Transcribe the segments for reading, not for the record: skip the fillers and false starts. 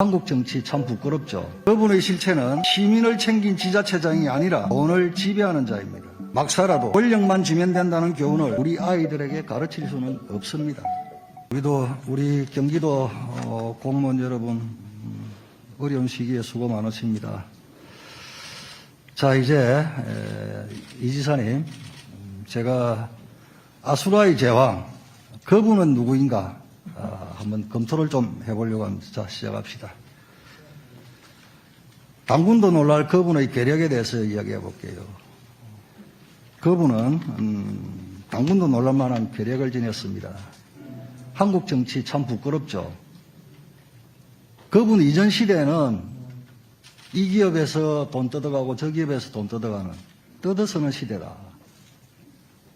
한국 정치 참 부끄럽죠. 그분의 실체는 시민을 챙긴 지자체장이 아니라 돈을 지배하는 자입니다. 막 살아도 권력만 주면 된다는 교훈을 우리 아이들에게 가르칠 수는 없습니다. 우리 경기도 공무원 여러분, 어려운 시기에 수고 많으십니다. 자, 이제 이 지사님, 제가 아수라의 제왕, 그분은 누구인가 한번 검토를 좀 해보려고 합니다. 자, 시작합시다. 당군도 놀랄 그분의 계력에 대해서 이야기해 볼게요. 그분은 당군도 놀랄 만한 계력을 지녔습니다. 한국 정치 참 부끄럽죠. 그분 이전 시대에는 이 기업에서 돈 뜯어가고 저 기업에서 돈 뜯어가는 뜯어쓰는 시대다.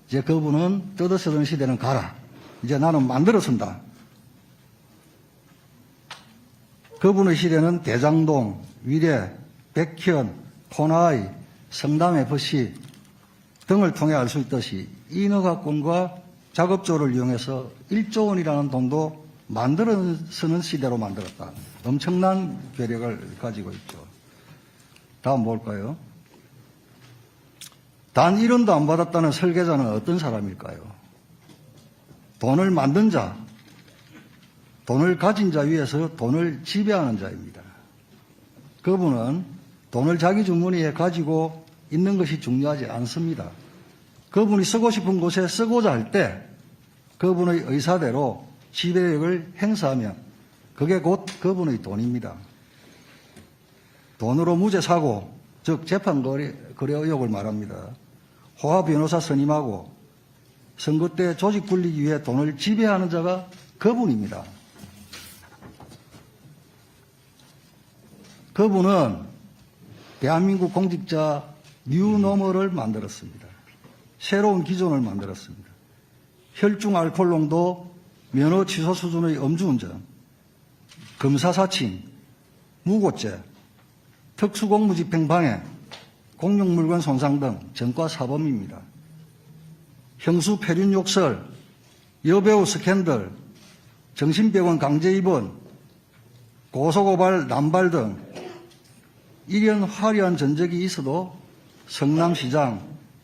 이제 그분은 뜯어쓰는 시대는 가라. 이제 나는 만들어 쓴다. 그분의 시대는 대장동, 위례, 백현, 포나이, 성남FC 등을 통해 알 수 있듯이 인허가권과 작업조를 이용해서 1조 원이라는 돈도 만들어 쓰는 시대로 만들었다. 엄청난 괴력을 가지고 있죠. 다음 뭘까요? 단 1원도 안 받았다는 설계자는 어떤 사람일까요? 돈을 만든 자, 돈을 가진 자 위에서 돈을 지배하는 자입니다. 그분은 돈을 자기 주머니에 가지고 있는 것이 중요하지 않습니다. 그분이 쓰고 싶은 곳에 쓰고자 할 때 그분의 의사대로 지배력을 행사하면 그게 곧 그분의 돈입니다. 돈으로 무죄 사고, 즉 재판 거래 의혹을 말합니다. 호화 변호사 선임하고 선거 때 조직 굴리기 위해 돈을 지배하는 자가 그분입니다. 그분은 대한민국 공직자 뉴노멀을 만들었습니다. 새로운 기존을 만들었습니다. 혈중 알코올 농도, 면허 취소 수준의 음주운전, 검사 사칭, 무고죄, 특수공무집행 방해, 공용물건 손상 등 전과 사범입니다. 형수 폐륜 욕설, 여배우 스캔들, 정신병원 강제 입원, 고소고발 남발 등 이런 화려한 전적이 있어도 성남시장,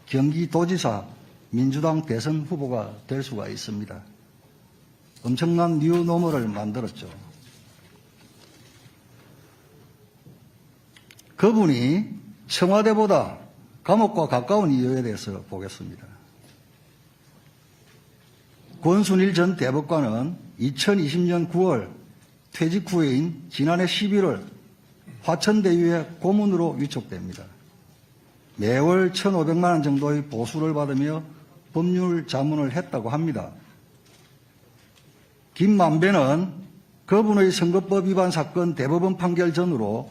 경기도지사, 민주당 대선 후보가 될 수가 있습니다. 엄청난 뉴노멀을 만들었죠. 그분이 청와대보다 감옥과 가까운 이유에 대해서 보겠습니다. 권순일 전 대법관은 2020년 9월 퇴직 후에인 지난해 11월 화천대유의 고문으로 위촉됩니다. 매월 1,500만 원 정도의 보수를 받으며 법률 자문을 했다고 합니다. 김만배는 그분의 선거법 위반 사건 대법원 판결 전으로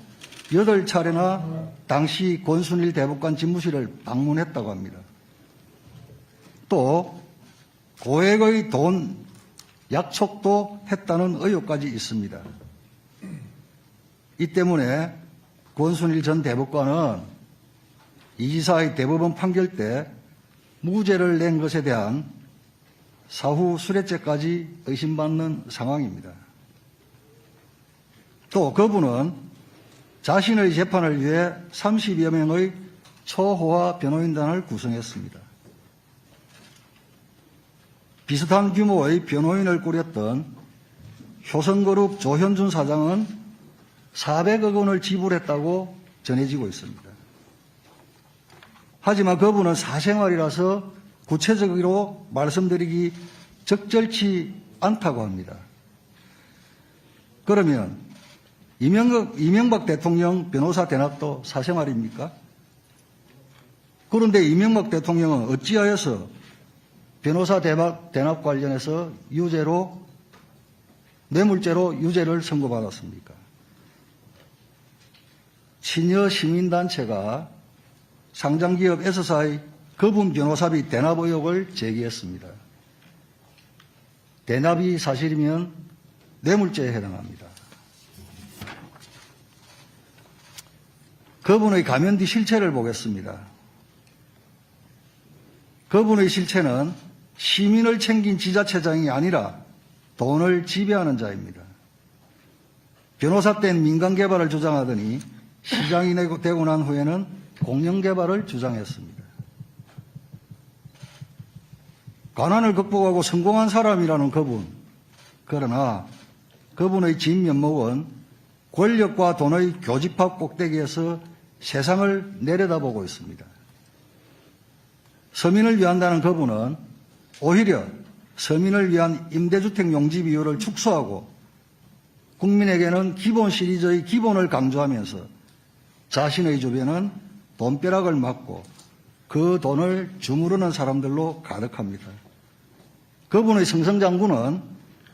8차례나 당시 권순일 대법관 집무실을 방문했다고 합니다. 또 고액의 돈 약촉도 했다는 의혹까지 있습니다. 이 때문에 권순일 전 대법관은 이 지사의 대법원 판결 때 무죄를 낸 것에 대한 사후 수뢰죄까지 의심받는 상황입니다. 또 그분은 자신의 재판을 위해 30여 명의 초호화 변호인단을 구성했습니다. 비슷한 규모의 변호인을 꾸렸던 효성그룹 조현준 사장은 400억 원을 지불했다고 전해지고 있습니다. 하지만 그분은 사생활이라서 구체적으로 말씀드리기 적절치 않다고 합니다. 그러면 이명박 대통령 변호사 대납도 사생활입니까? 그런데 이명박 대통령은 어찌하여서 변호사 대납 관련해서 뇌물죄로 유죄를 선고받았습니까? 친여 시민단체가 상장기업 S사의 그분 변호사비 대납 의혹을 제기했습니다. 대납이 사실이면 뇌물죄에 해당합니다. 그분의 가면 뒤 실체를 보겠습니다. 그분의 실체는 시민을 챙긴 지자체장이 아니라 돈을 지배하는 자입니다. 변호사 때는 민간개발을 주장하더니 시장이 되고 난 후에는 공영개발을 주장했습니다. 가난을 극복하고 성공한 사람이라는 그분, 그러나 그분의 진면목은 권력과 돈의 교집합 꼭대기에서 세상을 내려다보고 있습니다. 서민을 위한다는 그분은 오히려 서민을 위한 임대주택 용지 비율을 축소하고 국민에게는 기본 시리즈의 기본을 강조하면서 자신의 주변은 돈벼락을 맞고 그 돈을 주무르는 사람들로 가득합니다. 그분의 승승장구는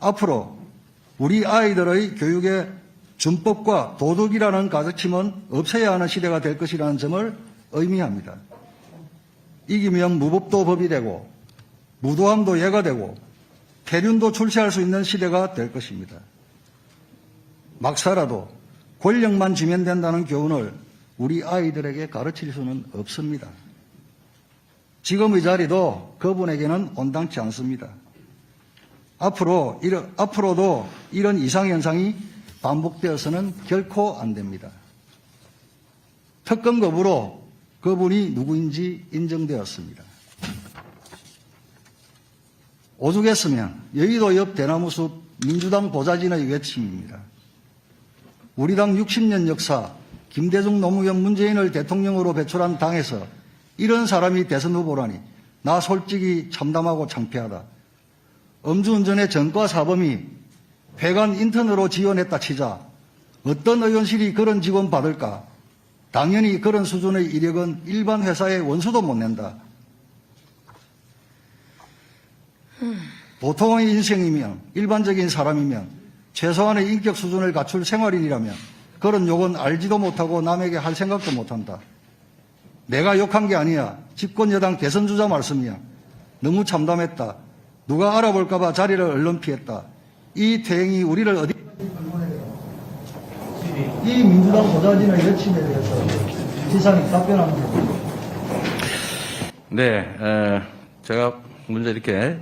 앞으로 우리 아이들의 교육에 준법과 도덕이라는 가르침은 없어야 하는 시대가 될 것이라는 점을 의미합니다. 이기면 무법도 법이 되고 무도함도 예가 되고 폐륜도 출세할 수 있는 시대가 될 것입니다. 막 살아도 권력만 쥐면 된다는 교훈을 우리 아이들에게 가르칠 수는 없습니다. 지금의 자리도 그분에게는 온당치 않습니다. 앞으로도 이런 이상현상이 반복되어서는 결코 안 됩니다. 특검 거부로 그분이 누구인지 인정되었습니다. 오죽했으면 여의도 옆 대나무숲 민주당 보좌진의 외침입니다. 우리 당 60년 역사 김대중 노무현 문재인을 대통령으로 배출한 당에서 이런 사람이 대선 후보라니 나 솔직히 참담하고 창피하다. 음주운전의 전과 사범이 회관 인턴으로 지원했다 치자 어떤 의원실이 그런 직원 받을까? 당연히 그런 수준의 이력은 일반 회사의 원수도 못 낸다. 보통의 인생이면 일반적인 사람이면 최소한의 인격 수준을 갖출 생활인이라면 그런 욕은 알지도 못하고 남에게 할 생각도 못한다. 내가 욕한 게 아니야. 집권여당 대선주자 말씀이야. 너무 참담했다. 누가 알아볼까 봐 자리를 얼른 피했다. 이 퇴행이 우리를 어디 이 민주당 보좌진의 여침에 대해서 지상이 답변하는 겁니다. 네, 제가 먼저 이렇게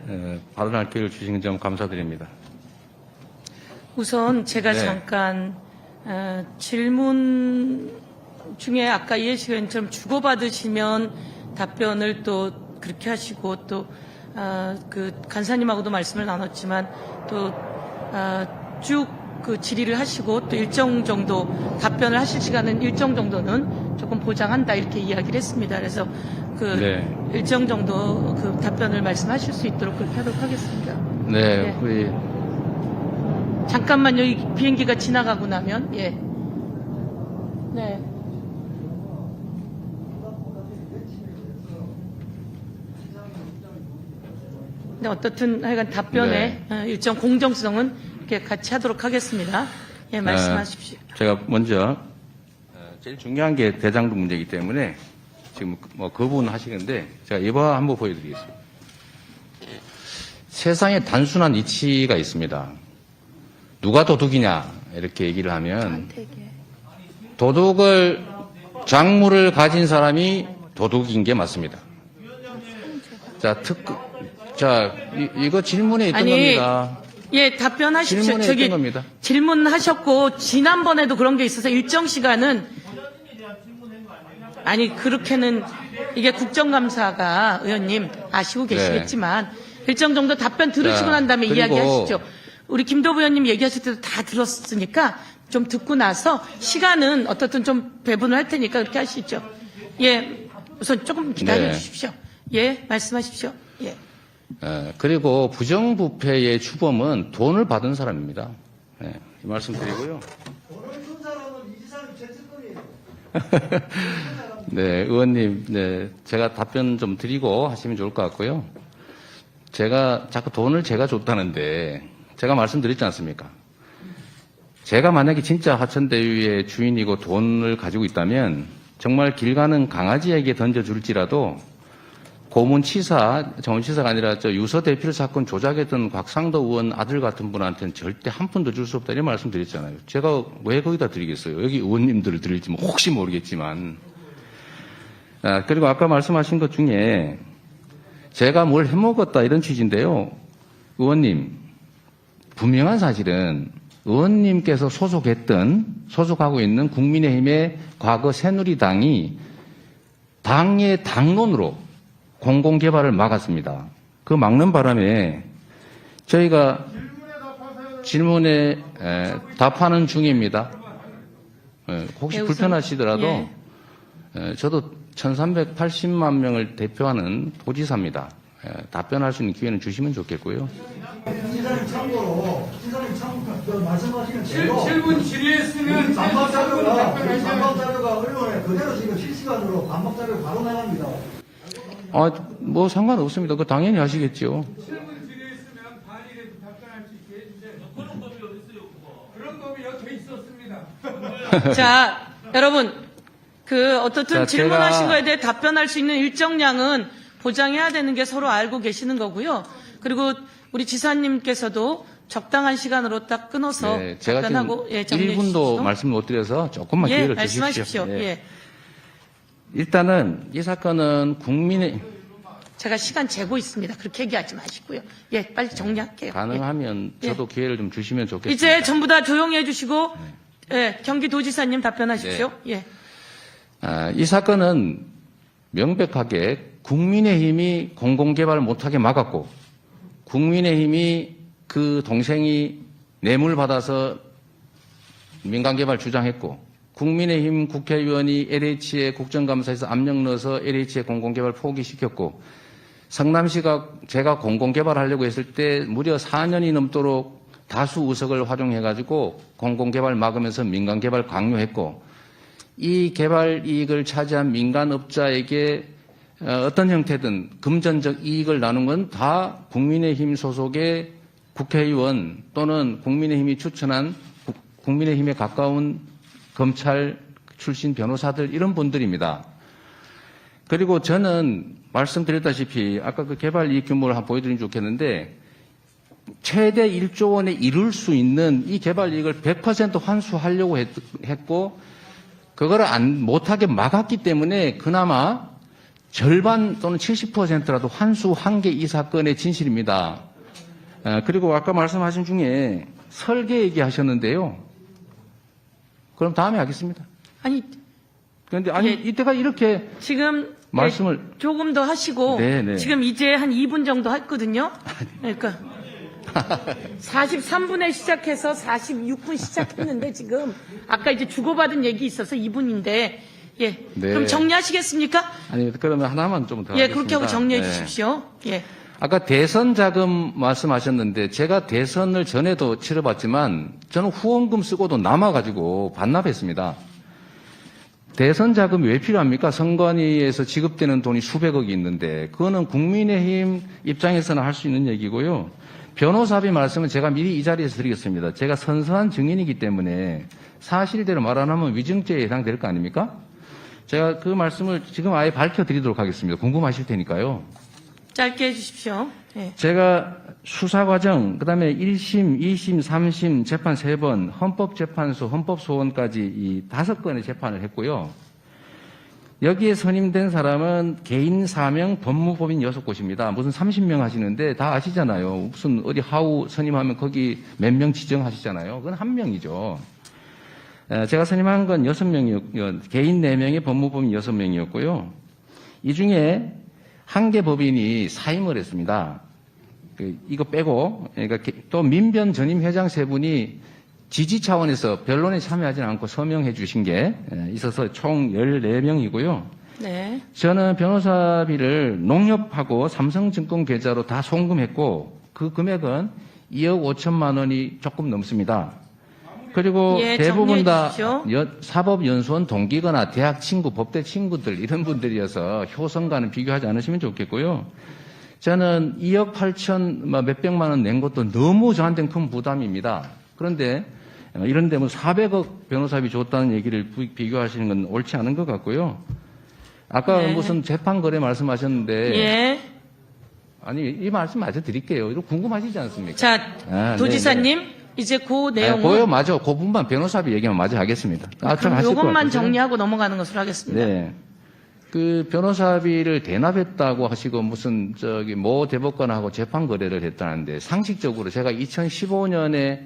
발언할 기회를 주신 점 감사드립니다. 우선 제가 네. 잠깐 질문 중에 아까 이해식 의원처럼 주고받으시면 답변을 또 그렇게 하시고 또 그 간사님하고도 말씀을 나눴지만 또 쭉 그 질의를 하시고 또 일정 정도 답변을 하실 시간은 일정 정도는 조금 보장한다 이렇게 이야기를 했습니다. 그래서 그 네. 일정 정도 그 답변을 말씀하실 수 있도록 그렇게 하도록 하겠습니다. 네, 네. 우리 잠깐만요. 이 비행기가 지나가고 나면 예. 네. 네, 어떻든 하여간 답변에 일정 공정성은 이렇게 같이 하도록 하겠습니다. 예, 말씀하십시오. 제가 먼저 제일 중요한 게 대장동 문제이기 때문에 지금 뭐 거부하시는데 제가 이거 한번 보여드리겠습니다. 세상에 단순한 이치가 있습니다. 누가 도둑이냐 이렇게 얘기를 하면 도둑을 작물을 가진 사람이 도둑인 게 맞습니다. 자, 이거 질문에 있던 겁니다. 예, 답변하십시오. 질문에 있던 겁니다. 질문하셨고 지난번에도 그런 게 있어서 일정 시간은 아니 그렇게는 이게 국정감사가 의원님 아시고 계시겠지만 일정 정도 답변 들으시고 난 다음에 그리고 이야기하시죠. 우리 김도부 의원님 얘기하실 때도 다 들었으니까 좀 듣고 나서 시간은 어떻든 좀 배분을 할 테니까 그렇게 하시죠. 예, 우선 조금 기다려 주십시오. 예, 말씀하십시오. 예. 그리고 부정부패의 주범은 돈을 받은 사람입니다. 네, 이 말씀 드리고요. 돈을 준 사람은 이지상이 최측근이에요. 네, 의원님, 네, 제가 답변 좀 드리고 하시면 좋을 것 같고요. 제가 자꾸 돈을 제가 줬다는데 제가 말씀드렸지 않습니까? 제가 만약에 진짜 하천대유의 주인이고 돈을 가지고 있다면 정말 길 가는 강아지에게 던져줄지라도 고문치사, 정치사가 아니라 유서 대필 사건 조작했던 곽상도 의원 아들 같은 분한테는 절대 한 푼도 줄 수 없다 이런 말씀 드렸잖아요. 제가 왜 거기다 드리겠어요? 여기 의원님들을 드릴지 뭐 혹시 모르겠지만. 그리고 아까 말씀하신 것 중에 제가 뭘 해먹었다 이런 취지인데요. 의원님, 분명한 사실은 의원님께서 소속하고 있는 국민의힘의 과거 새누리당이 당의 당론으로 공공개발을 막았습니다. 그 막는 바람에 저희가 질문에 답하는 중입니다. 혹시 네, 우선, 불편하시더라도 예. 저도 1380만 명을 대표하는 도지사입니다. 답변할 수 있는 기회는 주시면 좋겠고요. 이사님 참고로 말씀하시는 질문 질의했으면 반박 자료가 언론에 그대로 지금 실시간으로 반박 자료 바로 나갑니다. 뭐 상관없습니다. 그 당연히 하시겠죠. 질문 질의했으면 반일에도 답변할 수 있게 해주세요. 그런 법이 어디 있어요? 그런 법이 여태 있었습니다. 자, 여러분, 어떻든 자, 질문하신 제가- 거에 대해 답변할 수 있는 일정량은 보장해야 되는 게 서로 알고 계시는 거고요. 그리고 우리 지사님께서도 적당한 시간으로 딱 끊어서 네, 제가 지금 답변하고, 정리해 1분도 주십시오. 말씀 못 드려서 조금만 예, 기회를 말씀하십시오. 주십시오. 예. 일단은 이 사건은 제가 시간 재고 있습니다. 그렇게 얘기하지 마시고요. 예, 빨리 정리할게요. 가능하면 예. 저도 기회를 좀 주시면 좋겠습니다. 이제 전부 다 조용히 해주시고, 예, 경기도지사님 답변하십시오. 예. 이 사건은 명백하게 국민의힘이 공공개발을 못하게 막았고 국민의힘이 그 동생이 뇌물 받아서 민간개발 주장했고 국민의힘 국회의원이 LH에 국정감사에서 압력 넣어서 LH의 공공개발 포기시켰고 성남시가 제가 공공개발하려고 했을 때 무려 4년이 넘도록 다수 의석을 활용해가지고 공공개발 막으면서 민간개발 강요했고 이 개발 이익을 차지한 민간업자에게 어떤 형태든 금전적 이익을 나눈 건 다 국민의힘 소속의 국회의원 또는 국민의힘이 추천한 국민의힘에 가까운 검찰 출신 변호사들 이런 분들입니다. 그리고 저는 말씀드렸다시피 아까 그 개발 이익 규모를 한번 보여드리면 좋겠는데 최대 1조 원에 이룰 수 있는 이 개발 이익을 100% 환수하려고 했고 그거를 못하게 막았기 때문에 그나마 절반 또는 70%라도 환수한 게 이 사건의 진실입니다. 그리고 아까 말씀하신 중에 설계 얘기하셨는데요. 그럼 다음에 하겠습니다. 아니, 그런데 아니 예. 이때가 이렇게 지금 말씀을 네, 조금 더 하시고 네. 지금 이제 한 2분 정도 했거든요. 그러니까 43분에 시작해서 46분 시작했는데 지금 아까 이제 주고받은 얘기 있어서 2분인데 예. 네. 그럼 정리하시겠습니까? 아니 그러면 하나만 좀 더 예, 하겠습니다. 그렇게 하고 정리해 네. 주십시오. 예. 아까 대선 자금 말씀하셨는데 제가 대선을 전에도 치러봤지만 저는 후원금 쓰고도 남아가지고 반납했습니다. 대선 자금이 왜 필요합니까? 선관위에서 지급되는 돈이 수백억이 있는데 그거는 국민의힘 입장에서는 할 수 있는 얘기고요. 변호사비 말씀은 제가 미리 이 자리에서 드리겠습니다. 제가 선서한 증인이기 때문에 사실대로 말 안 하면 위증죄에 해당될 거 아닙니까? 제가 그 말씀을 지금 아예 밝혀드리도록 하겠습니다. 궁금하실 테니까요. 짧게 해 주십시오. 예. 제가 수사 과정, 그 다음에 1심, 2심, 3심 재판 3번, 헌법재판소, 헌법소원까지 이 5건의 재판을 했고요. 여기에 선임된 사람은 개인 사명 법무법인 6곳입니다. 무슨 30명 하시는데 다 아시잖아요. 무슨 어디 하우 선임하면 거기 몇 명 지정하시잖아요. 그건 한 명이죠. 제가 선임한 건 6명이었고요. 개인 4명의 법무법인 6명이었고요. 이 중에 한 개 법인이 사임을 했습니다. 이거 빼고, 그러니까 또 민변 전임 회장 3분이 지지 차원에서 변론에 참여하지 않고 서명해 주신 게 있어서 총 14명이고요. 네. 저는 변호사비를 농협하고 삼성증권 계좌로 다 송금했고 그 금액은 2억 5천만 원이 조금 넘습니다. 그리고 예, 대부분 다 정리해 사법연수원 동기거나 대학 친구, 법대 친구들 이런 분들이어서 효성과는 비교하지 않으시면 좋겠고요. 저는 2억 8천 몇백만 원 낸 것도 너무 저한테는 큰 부담입니다. 그런데 이런 데면 400억 변호사비 줬다는 얘기를 비교하시는 건 옳지 않은 것 같고요. 아까 네. 무슨 재판 거래 말씀하셨는데 예. 아니 이 말씀 마저 드릴게요. 이거 궁금하시지 않습니까? 자, 도지사님 이제 그 내용은 고요 맞아. 그 부분만 변호사비 얘기만 마저 하겠습니다. 좀 그럼 하실 것 요것만 같으세요? 정리하고 넘어가는 것으로 하겠습니다. 네. 그 변호사비를 대납했다고 하시고 무슨 모 대법관하고 재판 거래를 했다는데 상식적으로 제가 2015년에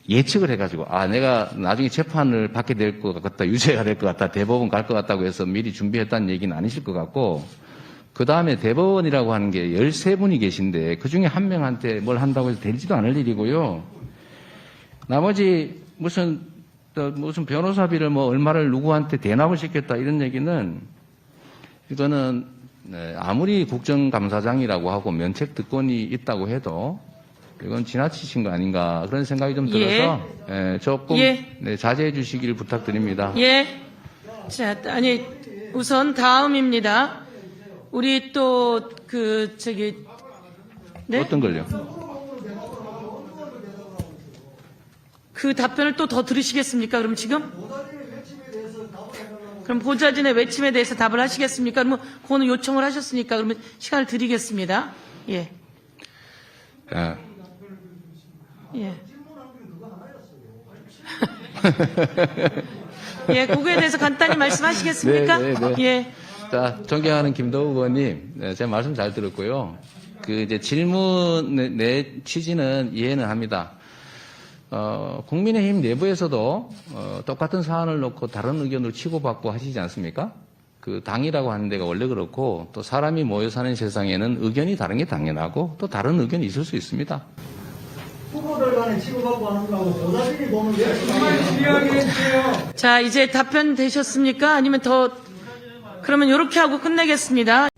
예측을 해가지고 내가 나중에 재판을 받게 될 것 같다, 유죄가 될 것 같다, 대법원 갈 것 같다고 해서 미리 준비했다는 얘기는 아니실 것 같고, 그 다음에 대법원이라고 하는 게 13분이 계신데 그중에 한 명한테 뭘 한다고 해서 되지도 않을 일이고요. 나머지 무슨 변호사비를 뭐 얼마를 누구한테 대납을 시켰다 이런 얘기는, 이거는 아무리 국정감사장이라고 하고 면책특권이 있다고 해도 이건 지나치신 거 아닌가 그런 생각이 좀 들어서 조금 자제해 주시길 부탁드립니다. 예. 자, 아니 우선 다음입니다. 우리 또 네? 어떤 걸요? 그 답변을 또 더 들으시겠습니까? 그럼 지금? 그럼 보좌진의 외침에 대해서 답을 하시겠습니까? 그러면 그거는 요청을 하셨으니까 그러면 시간을 드리겠습니다. 예. 예. 예, 그거에 대해서 간단히 말씀하시겠습니까? 네. 예. 자, 존경하는 김도우 의원님, 제 말씀 잘 들었고요. 이제 질문 내 취지는 이해는 합니다. 국민의힘 내부에서도 똑같은 사안을 놓고 다른 의견을 치고받고 하시지 않습니까? 그 당이라고 하는 데가 원래 그렇고, 또 사람이 모여 사는 세상에는 의견이 다른 게 당연하고 또 다른 의견이 있을 수 있습니다. 후보들 간에 치고받고 하는 거하고 보좌진이 보는 게 질의하게 해주세요. 자, 이제 답변 되셨습니까? 아니면 더, 그러면 이렇게 하고 끝내겠습니다.